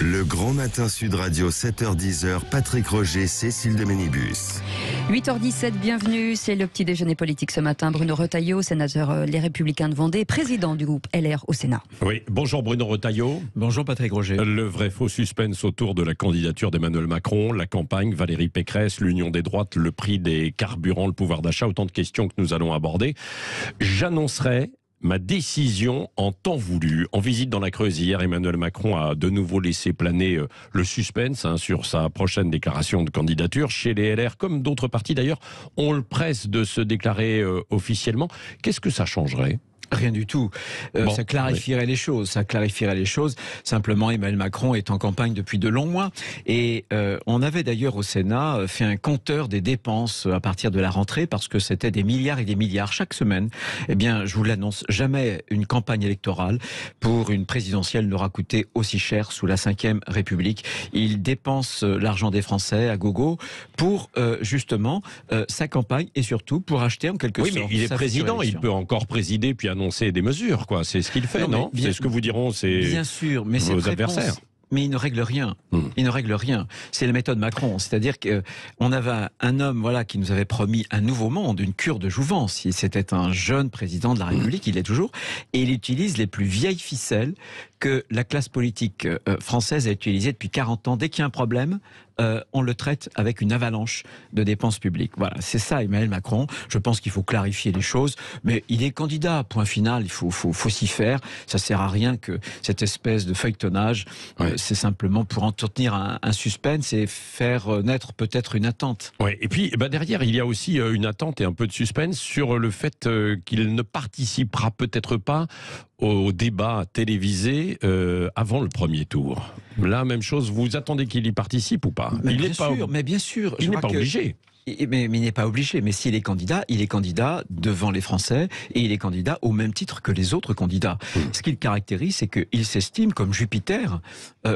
Le Grand Matin Sud Radio, 7h-10h, Patrick Roger, Cécile de Ménibus. 8h17, bienvenue, c'est le petit déjeuner politique ce matin. Bruno Retailleau, sénateur Les Républicains de Vendée, président du groupe LR au Sénat. Oui, bonjour Bruno Retailleau. Bonjour Patrick Roger. Le vrai faux suspense autour de la candidature d'Emmanuel Macron, la campagne, Valérie Pécresse, l'union des droites, le prix des carburants, le pouvoir d'achat, autant de questions que nous allons aborder. J'annoncerai ma décision en temps voulu. En visite dans la Creuse hier, Emmanuel Macron a de nouveau laissé planer le suspense sur sa prochaine déclaration de candidature. Chez les LR, comme d'autres partis d'ailleurs, on le presse de se déclarer officiellement. Qu'est-ce que ça changerait ? Rien du tout. Ça clarifierait les choses. Ça clarifierait les choses. Simplement, Emmanuel Macron est en campagne depuis de longs mois. Et on avait d'ailleurs au Sénat fait un compteur des dépenses à partir de la rentrée parce que c'était des milliards et des milliards chaque semaine. Eh bien, je vous l'annonce, jamais une campagne électorale pour une présidentielle n'aura coûté aussi cher sous la Ve République. Il dépense l'argent des Français à gogo pour justement sa campagne et surtout pour acheter en quelque sorte. Oui, mais il est président, il peut encore présider puis annoncer des mesures, quoi. C'est ce qu'il fait, non c'est ce que vous diront bien sûr, mais vos adversaires. Mais il ne règle rien. Il ne règle rien. C'est la méthode Macron. C'est-à-dire qu'on avait un homme, voilà, qui nous avait promis un nouveau monde, une cure de jouvence. C'était un jeune président de la République, il l'est toujours, et il utilise les plus vieilles ficelles que la classe politique française a utilisées depuis 40 ans. Dès qu'il y a un problème, on le traite avec une avalanche de dépenses publiques. Voilà, c'est ça Emmanuel Macron. Je pense qu'il faut clarifier les choses, mais il est candidat, point final, il faut s'y faire. Ça sert à rien que cette espèce de feuilletonnage, c'est simplement pour entretenir un suspense et faire naître peut-être une attente. Ouais. Et puis derrière, il y a aussi une attente et un peu de suspense sur le fait qu'il ne participera peut-être pas au débat télévisé avant le premier tour. Là, même chose, vous attendez qu'il y participe ou pas ? Mais bien sûr. Il n'est pas obligé. Mais il n'est pas obligé. Mais s'il est candidat, il est candidat devant les Français et il est candidat au même titre que les autres candidats. Ce qu'il caractérise, c'est qu'il s'estime comme Jupiter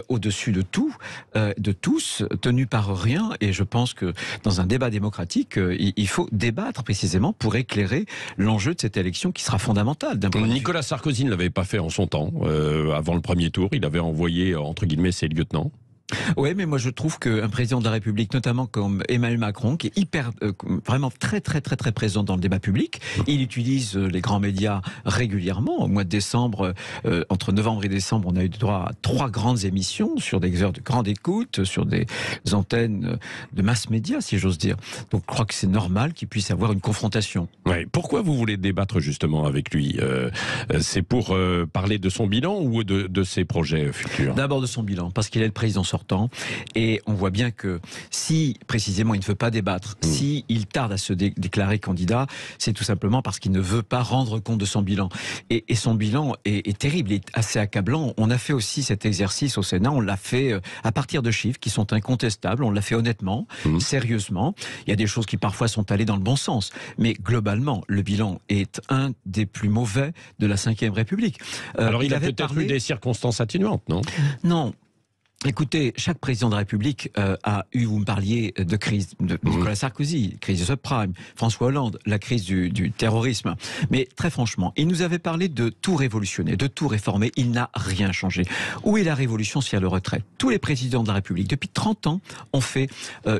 au-dessus de tout, de tous, tenu par rien. Et je pense que dans un débat démocratique, il faut débattre précisément pour éclairer l'enjeu de cette élection qui sera fondamentale. Nicolas Sarkozy ne l'avait pas fait en son temps, avant le premier tour. Il avait envoyé, entre guillemets, ses lieutenants. Oui, mais moi je trouve qu'un président de la République, notamment comme Emmanuel Macron, qui est vraiment très présent dans le débat public, il utilise les grands médias régulièrement. Au mois de décembre, entre novembre et décembre, on a eu droit à 3 grandes émissions sur des heures de grande écoute, sur des antennes de mass médias, si j'ose dire. Donc je crois que c'est normal qu'il puisse avoir une confrontation. Ouais. Pourquoi vous voulez débattre justement avec lui ? C'est pour parler de son bilan ou de ses projets futurs ? D'abord de son bilan, parce qu'il est le président sortant. Et on voit bien que si, précisément, il ne veut pas débattre, si il tarde à se déclarer candidat, c'est tout simplement parce qu'il ne veut pas rendre compte de son bilan. Et son bilan est terrible, il est assez accablant. On a fait aussi cet exercice au Sénat, on l'a fait à partir de chiffres qui sont incontestables, on l'a fait honnêtement, sérieusement. Il y a des choses qui parfois sont allées dans le bon sens, mais globalement, le bilan est un des plus mauvais de la Ve République. Alors il a peut-être eu des circonstances atténuantes, non ? Non. Écoutez, chaque président de la République a eu, vous me parliez de crise de Nicolas Sarkozy, crise de subprime, François Hollande, la crise du terrorisme. Mais très franchement, il nous avait parlé de tout révolutionner, de tout réformer. Il n'a rien changé. Où est la révolution s'il y a le retrait ? Tous les présidents de la République, depuis 30 ans, ont fait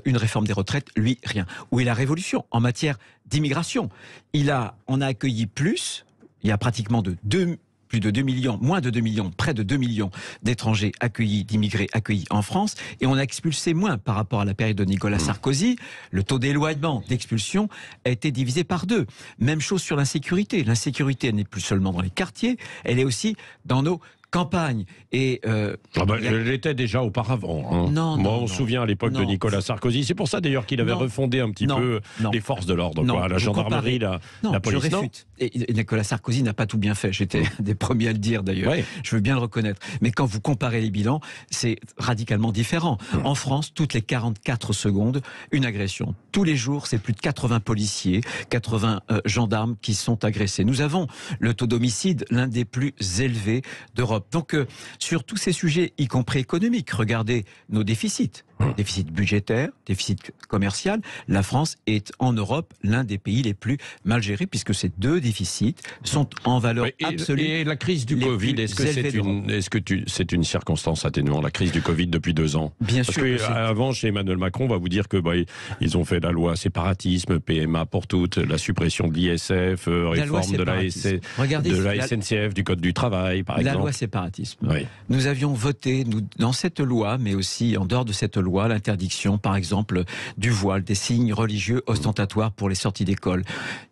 une réforme des retraites. Lui, rien. Où est la révolution en matière d'immigration ? On a accueilli plus, il y a pratiquement plus de 2 millions, moins de 2 millions, près de 2 millions d'étrangers accueillis, d'immigrés accueillis en France, et on a expulsé moins par rapport à la période de Nicolas Sarkozy. Le taux d'éloignement, d'expulsion a été divisé par 2. Même chose sur l'insécurité. L'insécurité, elle n'est plus seulement dans les quartiers, elle est aussi dans nos campagne. Et elle l'était déjà auparavant. Hein. On se souvient à l'époque de Nicolas Sarkozy. C'est pour ça d'ailleurs qu'il avait refondé un petit peu les forces de l'ordre, la gendarmerie, la police. Je réfute. Et Nicolas Sarkozy n'a pas tout bien fait. J'étais des premiers à le dire d'ailleurs. Ouais. Je veux bien le reconnaître. Mais quand vous comparez les bilans, c'est radicalement différent. En France, toutes les 44 secondes, une agression. Tous les jours, c'est plus de 80 policiers, 80 gendarmes qui sont agressés. Nous avons le taux d'homicide l'un des plus élevés d'Europe. l'Europe. Donc, sur tous ces sujets, y compris économiques, regardez nos déficits. Déficit budgétaire, déficit commercial. La France est en Europe l'un des pays les plus mal gérés puisque ces deux déficits sont en valeur absolue. Et la crise du Covid, est-ce que c'est une circonstance atténuante, la crise du Covid depuis 2 ans? Bien Parce sûr. que avant, chez Emmanuel Macron, on va vous dire que ils ont fait la loi séparatisme, PMA pour toutes, la suppression de l'ISF, réforme de la SNCF, du Code du travail, par exemple. La loi séparatisme. Oui. Nous avions voté, dans cette loi, mais aussi en dehors de cette loi, l'interdiction, par exemple, du voile, des signes religieux ostentatoires pour les sorties d'école.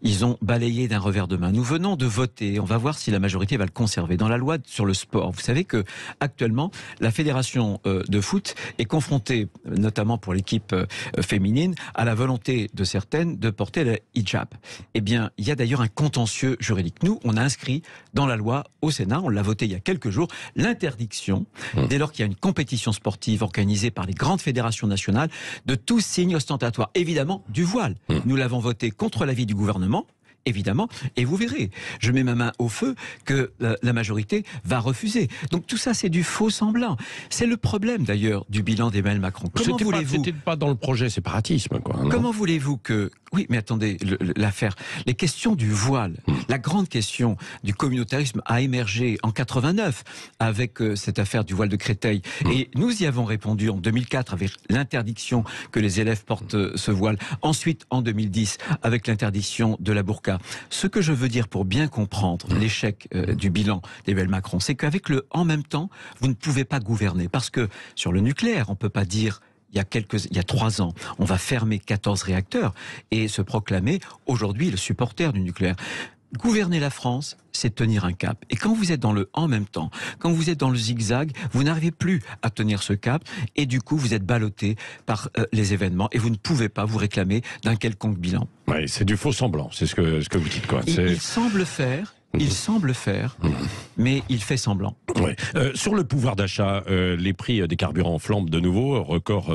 Ils ont balayé d'un revers de main. Nous venons de voter, on va voir si la majorité va le conserver. Dans la loi sur le sport, vous savez que actuellement, la fédération de foot est confrontée, notamment pour l'équipe féminine, à la volonté de certaines de porter le hijab. Eh bien, il y a d'ailleurs un contentieux juridique. Nous, on a inscrit dans la loi au Sénat, on l'a voté il y a quelques jours, l'interdiction, dès lors qu'il y a une compétition sportive organisée par les grandes fédération nationale, de tout signe ostentatoire, évidemment du voile. Nous l'avons voté contre l'avis du gouvernement, évidemment, et vous verrez, je mets ma main au feu que la majorité va refuser. Donc tout ça, c'est du faux semblant. C'est le problème d'ailleurs du bilan d'Emmanuel Macron. Comment voulez-vous... C'était pas dans le projet séparatisme, quoi. Non. Comment voulez-vous que... Oui, mais attendez, l'affaire, les questions du voile, la grande question du communautarisme a émergé en 89 avec cette affaire du voile de Créteil. Et nous y avons répondu en 2004 avec l'interdiction que les élèves portent ce voile. Ensuite, en 2010, avec l'interdiction de la burqa. Ce que je veux dire pour bien comprendre l'échec du bilan d'Emmanuel Macron, c'est qu'avec le « en même temps », vous ne pouvez pas gouverner. Parce que sur le nucléaire, on ne peut pas dire... Il y a 3 ans, on va fermer 14 réacteurs et se proclamer aujourd'hui le supporter du nucléaire. Gouverner la France, c'est tenir un cap. Et quand vous êtes dans le « en même temps », quand vous êtes dans le zigzag, vous n'arrivez plus à tenir ce cap et du coup, vous êtes ballotté par les événements et vous ne pouvez pas vous réclamer d'un quelconque bilan. Oui, c'est du faux semblant, c'est ce que vous dites, quoi. Il semble faire, mais il fait semblant. Ouais. Sur le pouvoir d'achat, les prix des carburants flambent de nouveau, record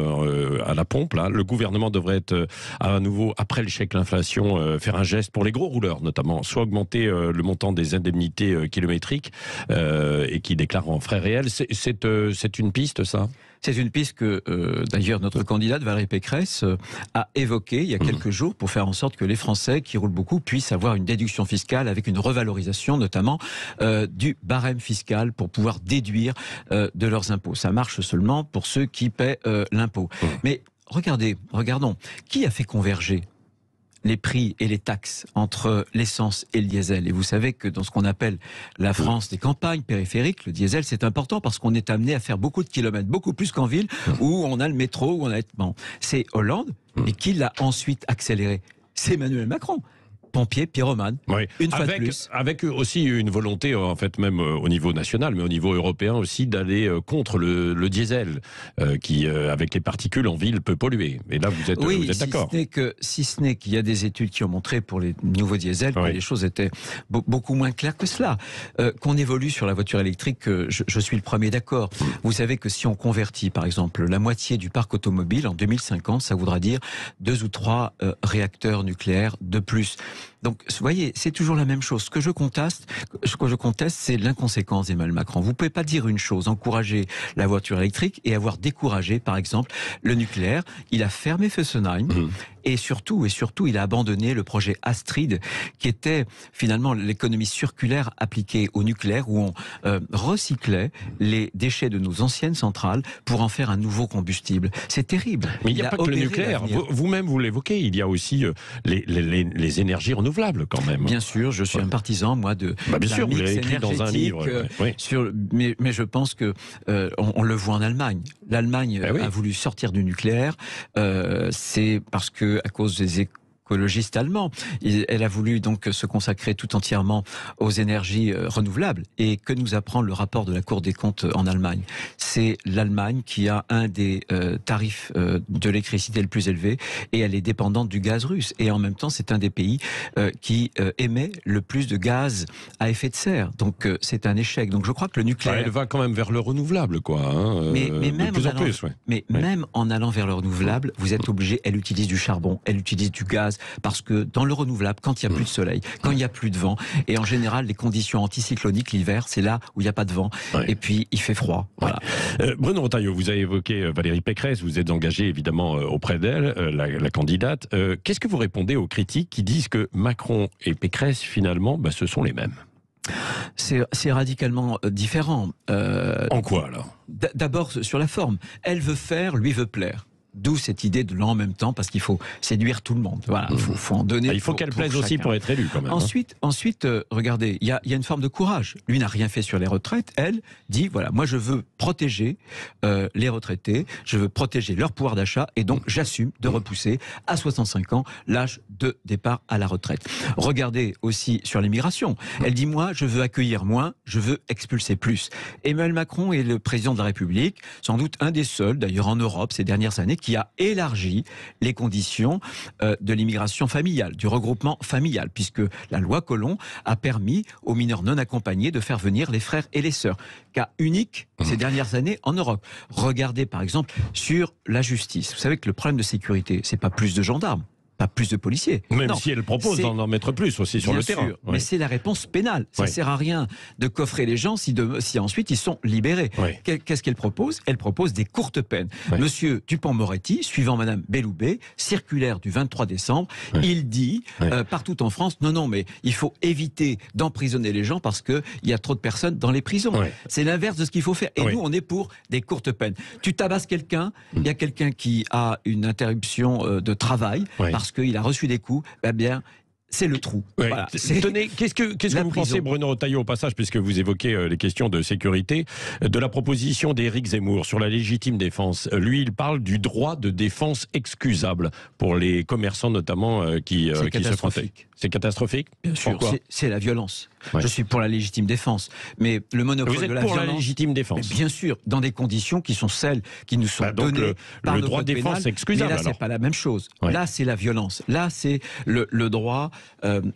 à la pompe. Là. Le gouvernement devrait être à nouveau, après le chèque l'inflation, faire un geste pour les gros rouleurs notamment, soit augmenter le montant des indemnités kilométriques et qui déclarent en frais réels. C'est une piste, ça ? C'est une piste que, d'ailleurs, notre candidate Valérie Pécresse a évoquée il y a quelques jours pour faire en sorte que les Français qui roulent beaucoup puissent avoir une déduction fiscale avec une revalorisation notamment du barème fiscal pour pouvoir déduire de leurs impôts. Ça marche seulement pour ceux qui paient l'impôt. Mais regardons, qui a fait converger les prix et les taxes entre l'essence et le diesel. Et vous savez que dans ce qu'on appelle la France des campagnes périphériques, le diesel c'est important parce qu'on est amené à faire beaucoup de kilomètres, beaucoup plus qu'en ville où on a le métro, où on a... Bon, c'est Hollande et qui l'a ensuite accéléré. C'est Emmanuel Macron. Pompier, pyromane, une fois de plus. Avec aussi une volonté, en fait, même au niveau national, mais au niveau européen aussi, d'aller contre le diesel, qui, avec les particules en ville, peut polluer. Et là, vous êtes d'accord. Si ce n'est qu'il y a des études qui ont montré pour les nouveaux diesels que les choses étaient beaucoup moins claires que cela. Qu'on évolue sur la voiture électrique, je suis le premier d'accord. Vous savez que si on convertit, par exemple, la moitié du parc automobile en 2050, ça voudra dire 2 ou 3 réacteurs nucléaires de plus. Donc, vous voyez, c'est toujours la même chose. Ce que je conteste, c'est l'inconséquence d'Emmanuel Macron. Vous ne pouvez pas dire une chose, encourager la voiture électrique et avoir découragé, par exemple, le nucléaire. Il a fermé Fessenheim et surtout, il a abandonné le projet Astrid, qui était finalement l'économie circulaire appliquée au nucléaire, où on recyclait les déchets de nos anciennes centrales pour en faire un nouveau combustible. C'est terrible. Mais il n'y a pas que le nucléaire. Vous-même, vous l'évoquez, il y a aussi les énergies renouvelables quand même. Bien sûr, je suis un partisan, moi, de bien sûr, vous l'avez écrit dans un livre. Mais je pense que on le voit en Allemagne. L'Allemagne a voulu sortir du nucléaire. C'est parce que à cause des écologiste allemand. Elle a voulu donc se consacrer tout entièrement aux énergies renouvelables. Et que nous apprend le rapport de la Cour des comptes en Allemagne? C'est l'Allemagne qui a un des tarifs de l'électricité le plus élevé et elle est dépendante du gaz russe. Et en même temps, c'est un des pays qui émet le plus de gaz à effet de serre. Donc c'est un échec. Donc je crois que le nucléaire... Elle va quand même vers le renouvelable, quoi. Hein, mais même de plus en plus, même en allant vers le renouvelable, vous êtes obligé, elle utilise du charbon, elle utilise du gaz, gaz. Parce que dans le renouvelable, quand il n'y a plus de soleil, quand il n'y a plus de vent, et en général, les conditions anticycloniques l'hiver, c'est là où il n'y a pas de vent. Et puis, il fait froid. Voilà. Bruno Retailleau, vous avez évoqué Valérie Pécresse, vous êtes engagé évidemment auprès d'elle, la candidate. Qu'est-ce que vous répondez aux critiques qui disent que Macron et Pécresse, finalement, ce sont les mêmes? C'est radicalement différent. En quoi alors? D'abord sur la forme. Elle veut faire, lui veut plaire. D'où cette idée de l'en même temps, parce qu'il faut séduire tout le monde. Voilà, faut en donner. Il faut qu'elle plaise aussi pour être élue, quand même. Ensuite, regardez, il y a une forme de courage. Lui n'a rien fait sur les retraites. Elle dit, voilà, moi je veux protéger les retraités, je veux protéger leur pouvoir d'achat, et donc j'assume de repousser à 65 ans l'âge de départ à la retraite. Regardez aussi sur l'immigration. Elle dit, moi, je veux accueillir moins, je veux expulser plus. Emmanuel Macron est le président de la République, sans doute un des seuls, d'ailleurs en Europe, ces dernières années, qui a élargi les conditions de l'immigration familiale, du regroupement familial, puisque la loi Collomb a permis aux mineurs non accompagnés de faire venir les frères et les sœurs. Cas unique ces dernières années en Europe. Regardez par exemple sur la justice. Vous savez que le problème de sécurité, c'est pas plus de gendarmes, pas plus de policiers. Même si elle propose d'en mettre plus aussi sur le terrain. Mais c'est la réponse pénale. Ça ne sert à rien de coffrer les gens si ensuite ils sont libérés. Qu'est-ce qu'elle propose? Elle propose des courtes peines. Monsieur Dupond-Moretti, suivant Madame Belloubet, circulaire du 23 décembre, il dit partout en France, non, mais il faut éviter d'emprisonner les gens parce qu'il y a trop de personnes dans les prisons. C'est l'inverse de ce qu'il faut faire. Et nous, on est pour des courtes peines. Tu tabasses quelqu'un, il y a quelqu'un qui a une interruption de travail, parce qu'il a reçu des coups, c'est le trou. Voilà. Tenez, qu'est-ce que vous pensez, Bruno Retailleau, au passage, puisque vous évoquez les questions de sécurité, de la proposition d'Éric Zemmour sur la légitime défense? Lui, il parle du droit de défense excusable pour les commerçants notamment qui se protègent. C'est catastrophique? Bien sûr, c'est la violence. Je suis pour la légitime défense, mais le monopole de la violence... Vous êtes pour la légitime défense? Bien sûr, dans des conditions qui sont celles qui nous sont données par le droit de défense excusable. Mais là, c'est pas la même chose. Là, c'est la violence. Là, c'est le droit,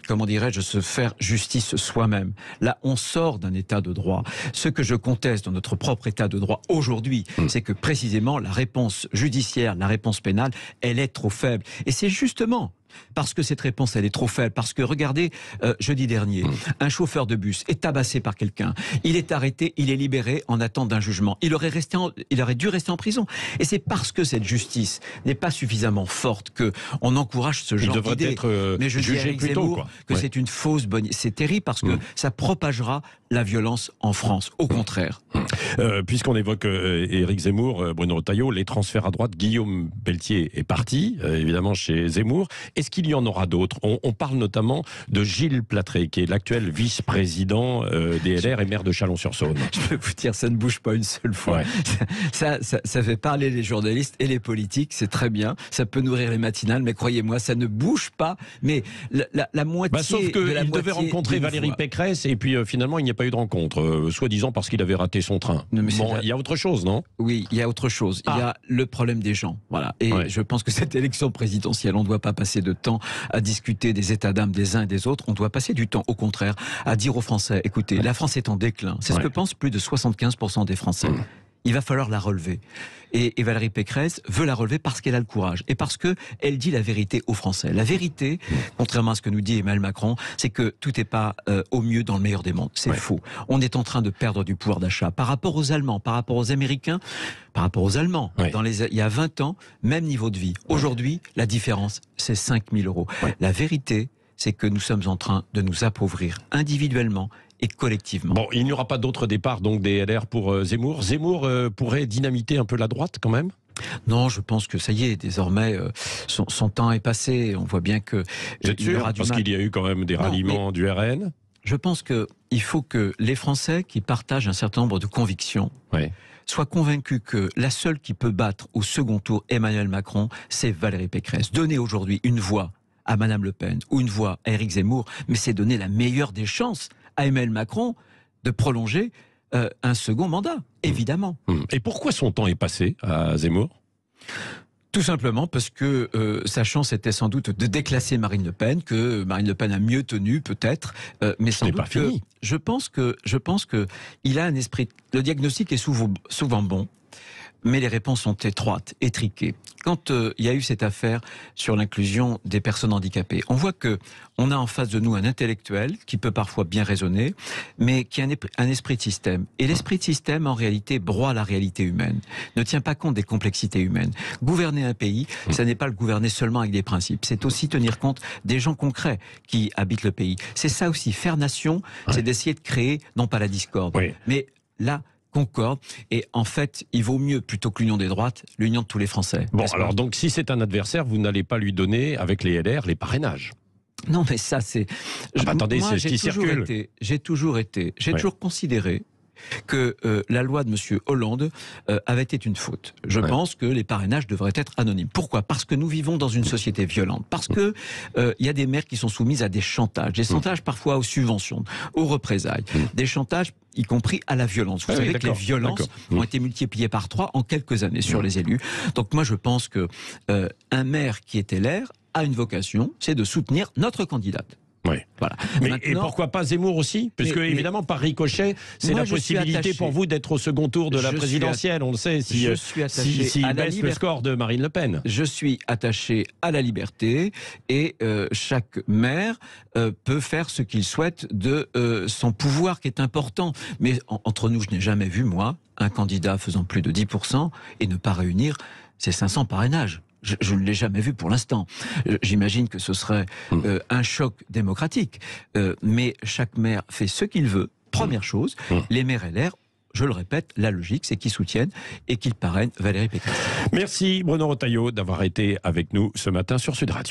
comment dirais-je, de se faire justice soi-même. Là, on sort d'un état de droit. Ce que je conteste dans notre propre état de droit aujourd'hui, c'est que précisément la réponse judiciaire, la réponse pénale, elle est trop faible. Et c'est justement parce que cette réponse, elle est trop faible. Parce que, regardez, jeudi dernier, un chauffeur de bus est tabassé par quelqu'un. Il est arrêté, il est libéré en attente d'un jugement. Il aurait dû rester en prison. Et c'est parce que cette justice n'est pas suffisamment forte qu'on encourage ce genre d'idée. Mais je dis à Éric Zemmour que c'est une fausse bonne... C'est terrible parce que ça propagera la violence en France. Au contraire. Puisqu'on évoque Éric Zemmour, Bruno Retailleau, les transferts à droite, Guillaume Pelletier est parti, évidemment, chez Zemmour. Est-ce qu'il y en aura d'autres? On parle notamment de Gilles Platré, qui est l'actuel vice-président des LR et maire de Chalon-sur-Saône. Je peux vous dire, ça ne bouge pas une seule fois. Ça fait parler les journalistes et les politiques, c'est très bien. Ça peut nourrir les matinales, mais croyez-moi, ça ne bouge pas. Mais la moitié sauf qu'il devait rencontrer Valérie Pécresse, et puis finalement, il n'y a pas eu de rencontre, soi-disant parce qu'il avait raté son train. Il y a autre chose, non? Oui, il y a autre chose. Il y a le problème des gens. Voilà. Et je pense que cette élection présidentielle, on ne doit pas passer de temps à discuter des états d'âme des uns et des autres. On doit passer du temps, au contraire, à dire aux Français, écoutez, la France est en déclin. C'est ce que pensent plus de 75% des Français. Il va falloir la relever. Et Valérie Pécresse veut la relever parce qu'elle a le courage et parce qu'elle dit la vérité aux Français. La vérité, contrairement à ce que nous dit Emmanuel Macron, c'est que tout n'est pas au mieux dans le meilleur des mondes. C'est faux. On est en train de perdre du pouvoir d'achat par rapport aux Allemands, par rapport aux Américains, par rapport aux Allemands. Il y a 20 ans, même niveau de vie. Aujourd'hui, la différence, c'est 5 000 euros. La vérité, c'est que nous sommes en train de nous appauvrir individuellement et collectivement. Bon, il n'y aura pas d'autre départ donc des LR pour Zemmour. Zemmour pourrait dynamiter un peu la droite quand même? Non, je pense que ça y est, désormais, son temps est passé. On voit bien que... Vous êtes sûr? Parce qu'il y a eu quand même des ralliements du RN. Je pense qu'il faut que les Français qui partagent un certain nombre de convictions soient convaincus que la seule qui peut battre au second tour Emmanuel Macron, c'est Valérie Pécresse. Donner aujourd'hui une voix à Madame Le Pen ou une voix à Éric Zemmour, mais c'est donner la meilleure des chances à Emmanuel Macron de prolonger un second mandat, évidemment. Et pourquoi son temps est passé à Zemmour? Tout simplement parce que sa chance était sans doute de déclasser Marine Le Pen, que Marine Le Pen a mieux tenu peut-être, mais sans doute pas fini. Je pense que il a un esprit. Le diagnostic est souvent bon. mais les réponses sont étroites, étriquées. Quand il y a eu cette affaire sur l'inclusion des personnes handicapées, on voit que on a en face de nous un intellectuel qui peut parfois bien raisonner, mais qui a un esprit de système. Et l'esprit de système, en réalité, broie la réalité humaine, ne tient pas compte des complexités humaines. Gouverner un pays, ça n'est pas le gouverner seulement avec des principes, c'est aussi tenir compte des gens concrets qui habitent le pays. C'est ça aussi, faire nation, c'est d'essayer de créer, non pas la discorde, mais la concorde. Et en fait, il vaut mieux, plutôt que l'union des droites, l'union de tous les Français. Bon, alors donc, si c'est un adversaire, vous n'allez pas lui donner, avec les LR, les parrainages. Non, mais ça, c'est... attendez, c'est ce qui circule. J'ai toujours considéré que la loi de M. Hollande avait été une faute. Je pense que les parrainages devraient être anonymes. Pourquoi ? Parce que nous vivons dans une société violente. Parce que y a des maires qui sont soumises à des chantages parfois aux subventions, aux représailles, des chantages y compris à la violence. Vous savez que les violences ont été multipliées par 3 en quelques années sur les élus. Donc moi je pense que un maire qui est LR a une vocation, c'est de soutenir notre candidate. Oui. Voilà. Et pourquoi pas Zemmour aussi ? Puisque évidemment, par ricochet, c'est la possibilité pour vous d'être au second tour de la présidentielle. On le sait, si baisse le score de Marine Le Pen. Je suis attaché à la liberté et chaque maire peut faire ce qu'il souhaite de son pouvoir qui est important. Mais entre nous, je n'ai jamais vu, moi, un candidat faisant plus de 10% et ne pas réunir ses 500 parrainages. Je ne l'ai jamais vu pour l'instant. J'imagine que ce serait un choc démocratique. Mais chaque maire fait ce qu'il veut. Première chose, les maires LR, je le répète, la logique, c'est qu'ils soutiennent et qu'ils parrainent Valérie Pécresse. Merci Bruno Retailleau d'avoir été avec nous ce matin sur Sud Radio.